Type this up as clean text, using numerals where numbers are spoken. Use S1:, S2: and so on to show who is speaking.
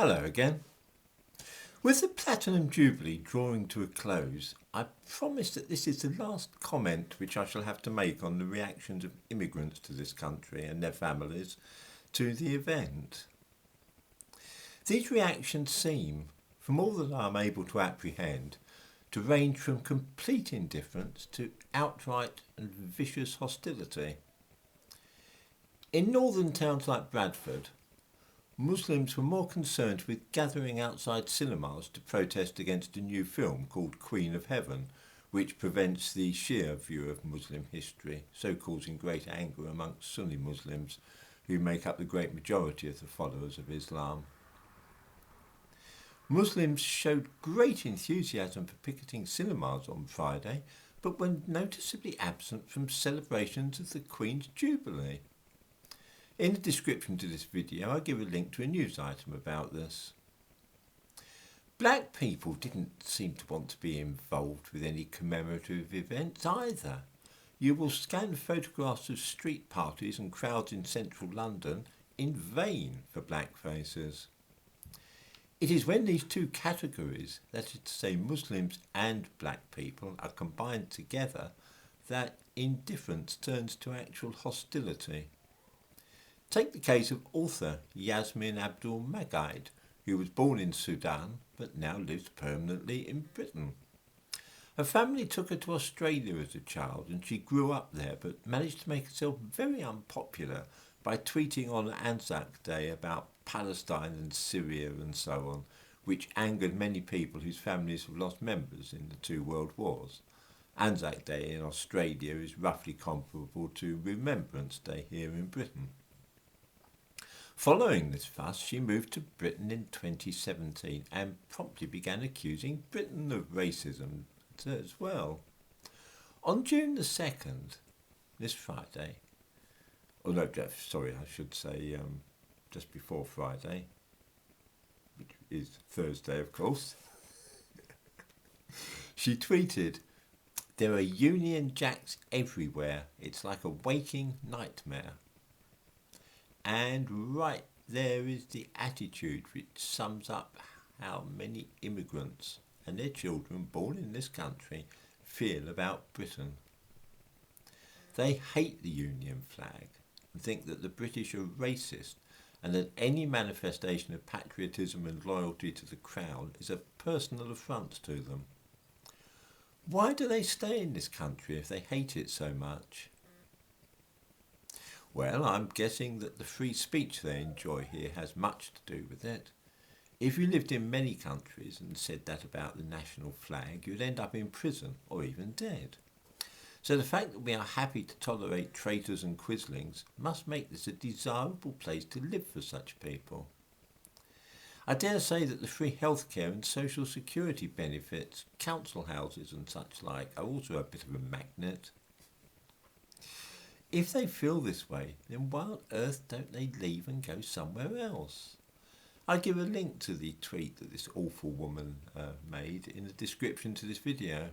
S1: Hello again. With the Platinum Jubilee drawing to a close, I promise that this is the last comment which I shall have to make on the reactions of immigrants to this country and their families to the event. These reactions seem, from all that I am able to apprehend, to range from complete indifference to outright and vicious hostility. In northern towns like Bradford, Muslims were more concerned with gathering outside cinemas to protest against a new film called Queen of Heaven, which prevents the Shia view of Muslim history, so causing great anger amongst Sunni Muslims, who make up the great majority of the followers of Islam. Muslims showed great enthusiasm for picketing cinemas on Friday, but were noticeably absent from celebrations of the Queen's Jubilee. In the description to this video, I give a link to a news item about this. Black people didn't seem to want to be involved with any commemorative events either. You will scan photographs of street parties and crowds in central London in vain for black faces. It is when these two categories, that is to say Muslims and black people, are combined together that indifference turns to actual hostility. Take the case of author Yassmin Abdel-Magied, who was born in Sudan but now lives permanently in Britain. Her family took her to Australia as a child and she grew up there but managed to make herself very unpopular by tweeting on Anzac Day about Palestine and Syria and so on, which angered many people whose families have lost members in the two world wars. Anzac Day in Australia is roughly comparable to Remembrance Day here in Britain. Following this fuss, she moved to Britain in 2017 and promptly began accusing Britain of racism as well. On June the 2nd, this Friday, I should say just before Friday, which is Thursday of course, she tweeted, "There are Union Jacks everywhere, it's like a waking nightmare." And right there is the attitude which sums up how many immigrants and their children born in this country feel about Britain. They hate the Union flag and think that the British are racist and that any manifestation of patriotism and loyalty to the Crown is a personal affront to them. Why do they stay in this country if they hate it so much? Well, I'm guessing that the free speech they enjoy here has much to do with it. If you lived in many countries and said that about the national flag, you'd end up in prison or even dead. So the fact that we are happy to tolerate traitors and quislings must make this a desirable place to live for such people. I dare say that the free healthcare and social security benefits, council houses and such like are also a bit of a magnet. If they feel this way, then why on earth don't they leave and go somewhere else? I'll give a link to the tweet that this awful woman made in the description to this video.